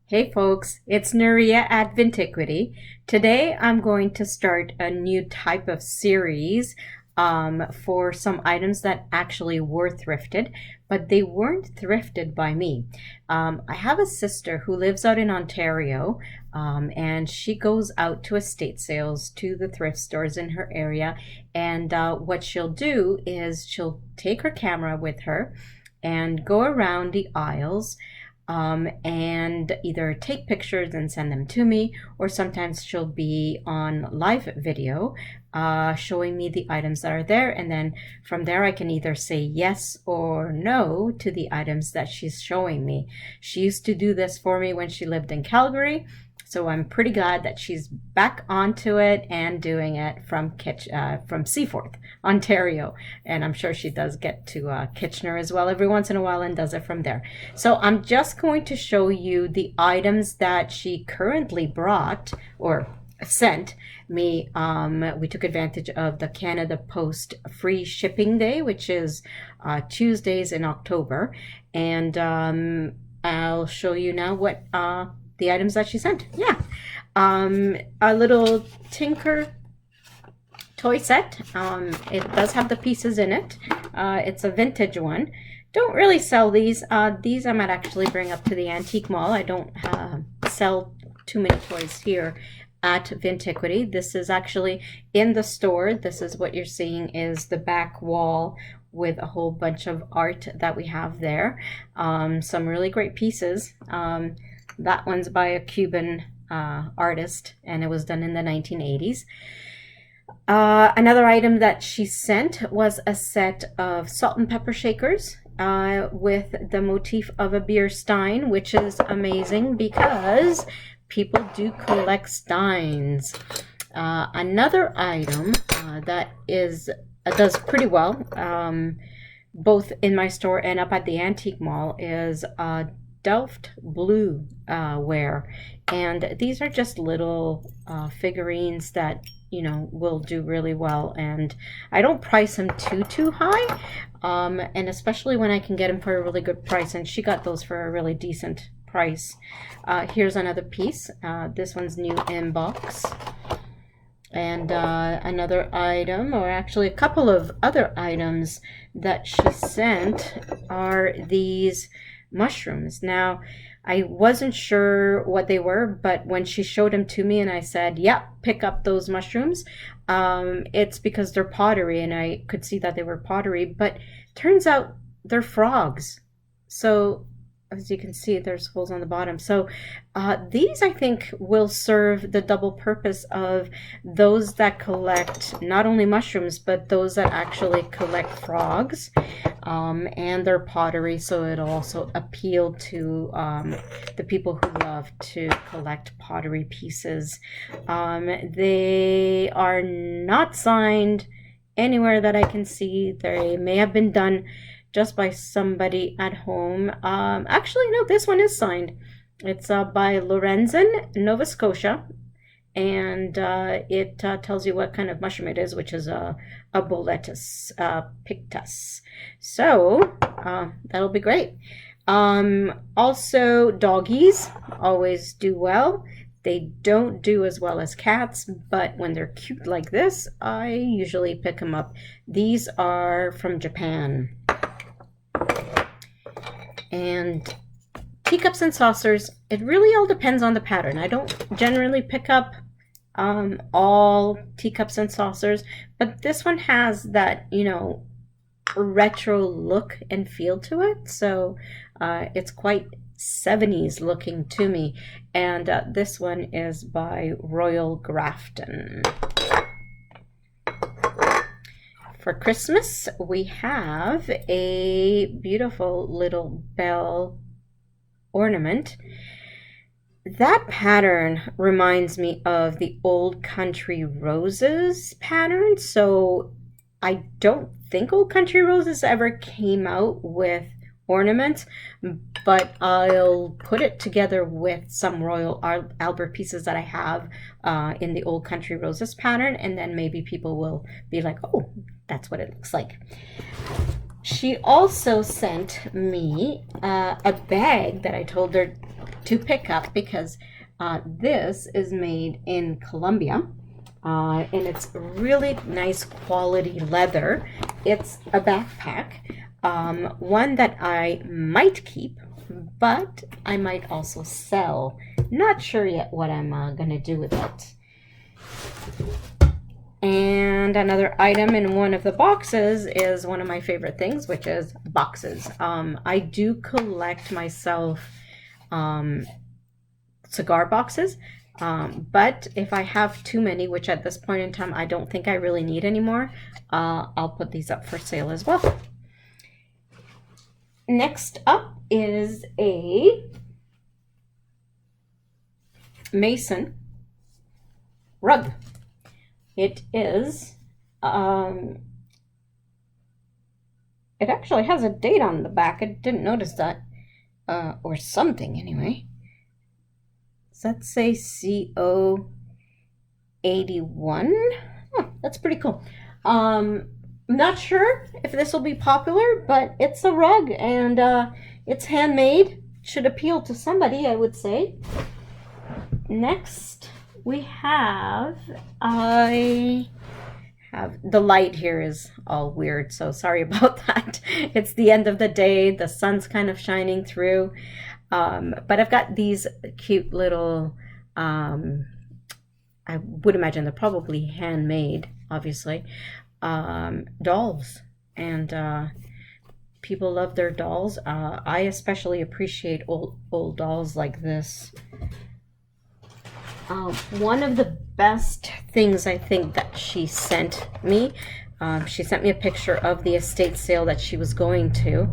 Hey folks, it's Nuria at Vintiquity. Today I'm going to start a new type of series for some items that actually were thrifted, but they weren't thrifted by me. I have a sister who lives out in Ontario, and she goes out to estate sales, to the thrift stores in her area, and what she'll do is she'll take her camera with her and go around the aisles and either take pictures and send them to me, or sometimes she'll be on live video showing me the items that are there, and then from there I can either say yes or no to the items that she's showing me. She used to do this for me when she lived in Calgary, so I'm pretty glad that she's back onto it and doing it from Seaforth, Ontario. And I'm sure she does get to Kitchener as well every once in a while and does it from there. So I'm just going to show you the items that she currently brought or sent me. We took advantage of the Canada Post free shipping day, which is Tuesdays in October. And I'll show you now what the items that she sent. Yeah, a little Tinker toy set. It does have the pieces in it. It's a vintage one. Don't really sell these. These I might actually bring up to the antique mall. I don't sell too many toys here at Vintiquity. This is actually in the store. This is what you're seeing is the back wall with a whole bunch of art that we have there. Some really great pieces. That one's by a Cuban artist, and it was done in the 1980s. Another item that she sent was a set of salt and pepper shakers with the motif of a beer stein, which is amazing because people do collect steins. Another item that does pretty well, both in my store and up at the antique mall, is Delft blue ware, and these are just little figurines that will do really well, and I don't price them too high, and especially when I can get them for a really good price, and she got those for a really decent price. Here's another piece. This one's new in box. And another item, or actually a couple of other items that she sent, are these mushrooms. Now, I wasn't sure what they were, but when she showed them to me and I said, yeah, pick up those mushrooms, it's because they're pottery, and I could see that they were pottery, but turns out they're frogs. So as you can see, there's holes on the bottom. So these, I think, will serve the double purpose of those that collect not only mushrooms, but those that actually collect frogs, and their pottery. So it'll also appeal to the people who love to collect pottery pieces. They are not signed anywhere that I can see. They may have been done just by somebody at home. Actually, no, this one is signed. It's by Lorenzen, Nova Scotia, and it tells you what kind of mushroom it is, which is a Boletus pictus. So that'll be great. Also, doggies always do well. They don't do as well as cats, but when they're cute like this, I usually pick them up. These are from Japan. And teacups and saucers, it really all depends on the pattern. I don't generally pick up all teacups and saucers, but this one has that, you know, retro look and feel to it. So it's quite 70s looking to me. And this one is by Royal Grafton. For Christmas, we have a beautiful little bell ornament. That pattern reminds me of the Old Country Roses pattern. So I don't think Old Country Roses ever came out with ornaments, but I'll put it together with some Royal Albert pieces that I have in the Old Country Roses pattern, and then maybe people will be like, oh, that's what it looks like. She also sent me a bag that I told her to pick up because this is made in Colombia. And it's really nice quality leather. It's a backpack, one that I might keep, but I might also sell. Not sure yet what I'm gonna do with it. And another item in one of the boxes is one of my favorite things, which is boxes. I do collect myself cigar boxes. But if I have too many, which at this point in time I don't think I really need anymore, I'll put these up for sale as well. Next up is a Mason rug. It is, it actually has a date on the back. I didn't notice that, or something anyway. Let's say CO 81. Oh, that's pretty cool. I'm not sure if this will be popular, but it's a rug and it's handmade. Should appeal to somebody, I would say. Next, we have, the light here is all weird, so sorry about that. It's the end of the day. The sun's kind of shining through. But I've got these cute little, I would imagine they're probably handmade, obviously, dolls. And people love their dolls. I especially appreciate old dolls like this. One of the best things I think that she sent me a picture of the estate sale that she was going to.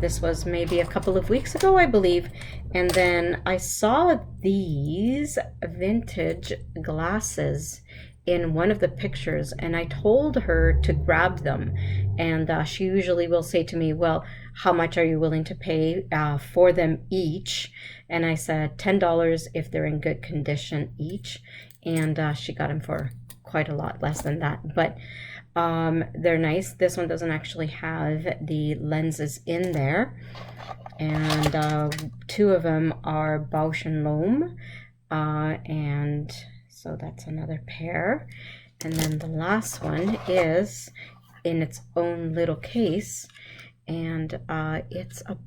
This was maybe a couple of weeks ago, I believe. And then I saw these vintage glasses in one of the pictures, and I told her to grab them. And she usually will say to me, well, how much are you willing to pay for them each? And I said $10 if they're in good condition each. And she got them for quite a lot less than that. But they're nice. This one doesn't actually have the lenses in there. And two of them are Bausch and Lomb. And so that's another pair. And then the last one is in its own little case. And it's a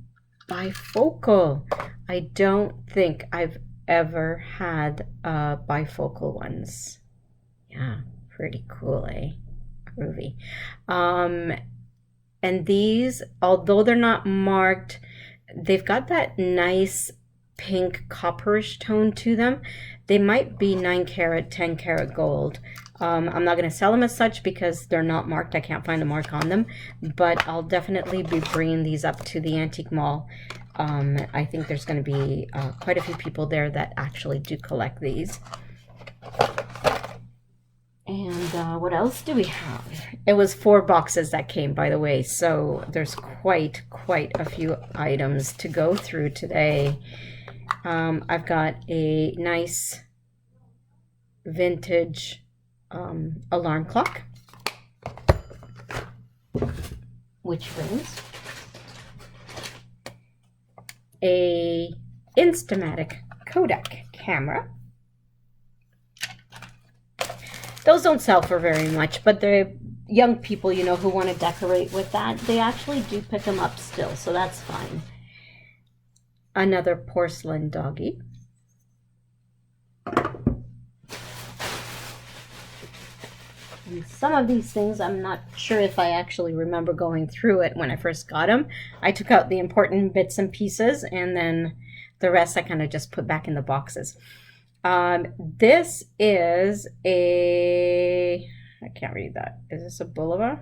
bifocal. I don't think I've ever had bifocal ones. Yeah, pretty cool, eh? Groovy. And these, although they're not marked, they've got that nice pink copperish tone to them. They might be 9 karat, 10 karat gold. I'm not going to sell them as such because they're not marked. I can't find a mark on them, but I'll definitely be bringing these up to the antique mall. I think there's going to be quite a few people there that actually do collect these. And what else do we have? It was 4 boxes that came, by the way, so there's quite a few items to go through today. I've got a nice vintage alarm clock, which rings. A Instamatic Kodak camera. Those don't sell for very much, but the young people, you know, who want to decorate with that, they actually do pick them up still, so that's fine. Another porcelain doggy. And some of these things, I'm not sure if I actually remember going through it when I first got them. I took out the important bits and pieces, and then the rest I kind of just put back in the boxes. This is a, I can't read that. Is this a boulevard?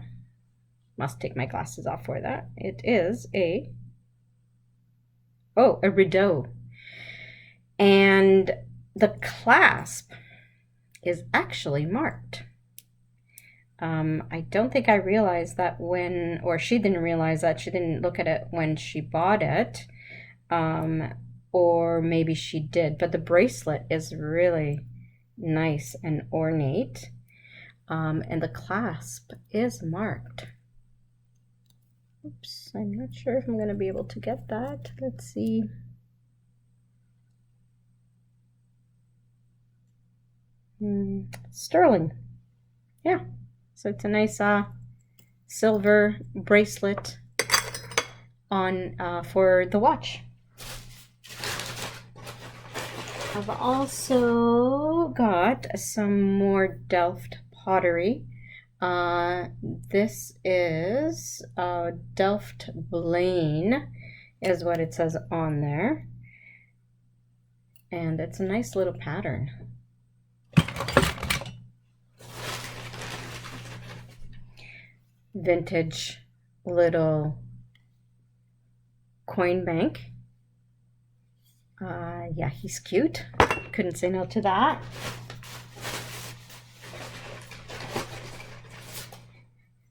Must take my glasses off for that. It is a, oh, a rideau. And the clasp is actually marked. I don't think I realized that when, or she didn't realize that, she didn't look at it when she bought it, or maybe she did, but the bracelet is really nice and ornate, and the clasp is marked. Oops, I'm not sure if I'm going to be able to get that. Let's see. Sterling. Yeah. So it's a nice silver bracelet on for the watch. I've also got some more Delft pottery. This is Delft Blaine is what it says on there. And it's a nice little pattern. Vintage little coin bank. Yeah, he's cute. Couldn't say no to that.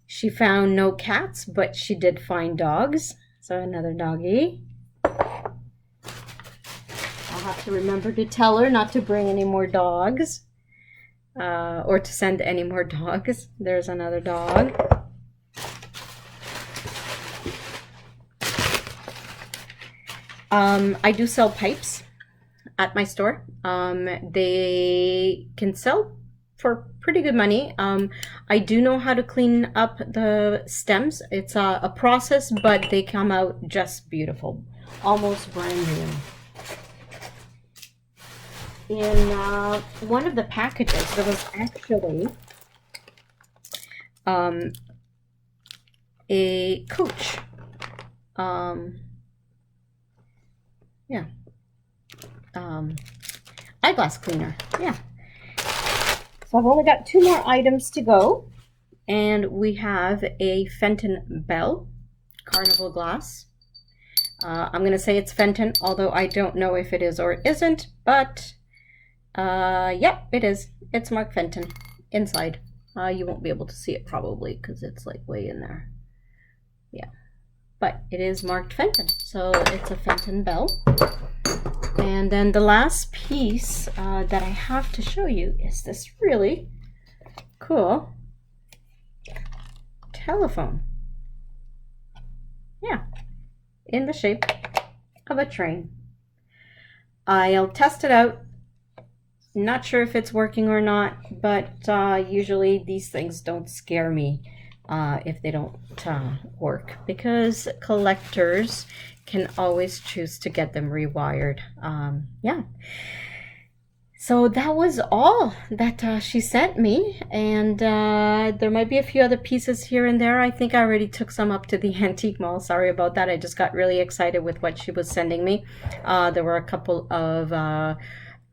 She found no cats, but she did find dogs. So another doggy. I'll have to remember to tell her not to bring any more dogs, or to send any more dogs. There's another dog. I do sell pipes at my store. They can sell for pretty good money. I do know how to clean up the stems. It's a process, but they come out just beautiful, almost brand new. In one of the packages, there was actually a coach. Yeah. Eyeglass cleaner. Yeah. So I've only got 2 more items to go. And we have a Fenton Bell Carnival glass. I'm going to say it's Fenton, although I don't know if it is or isn't. But, yeah, it is. It's marked Fenton inside. You won't be able to see it probably because it's like way in there. Yeah. But it is marked Fenton, so it's a Fenton Bell. And then the last piece that I have to show you is this really cool telephone. Yeah, in the shape of a train. I'll test it out. Not sure if it's working or not, but usually these things don't scare me if they don't work, because collectors can always choose to get them rewired. Yeah. So that was all that she sent me, and there might be a few other pieces here and there. I think I already took some up to the antique mall. Sorry about that. I just got really excited with what she was sending me. There were a couple of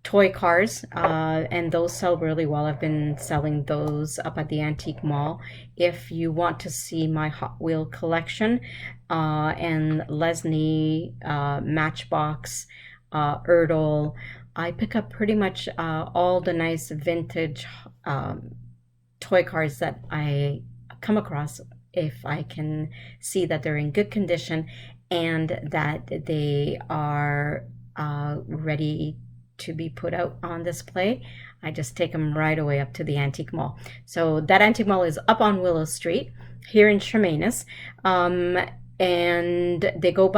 toy cars, and those sell really well. I've been selling those up at the antique mall. If you want to see my Hot Wheel collection and Lesney, Matchbox, Erdl, I pick up pretty much all the nice vintage toy cars that I come across, if I can see that they're in good condition and that they are ready to be put out on display. I just take them right away up to the antique mall. So that antique mall is up on Willow Street here in Chemainus, and they go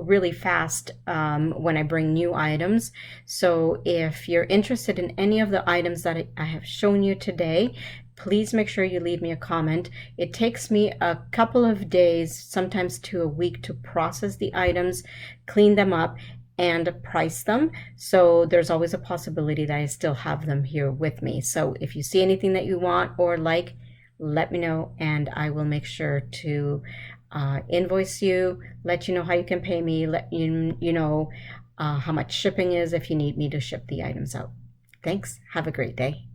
really fast when I bring new items. So if you're interested in any of the items that I have shown you today, please make sure you leave me a comment. It takes me a couple of days, sometimes to a week, to process the items, clean them up, and price them. So there's always a possibility that I still have them here with me. So if you see anything that you want or like, let me know and I will make sure to invoice you, let you know how you can pay me, let you know how much shipping is if you need me to ship the items out. Thanks. Have a great day.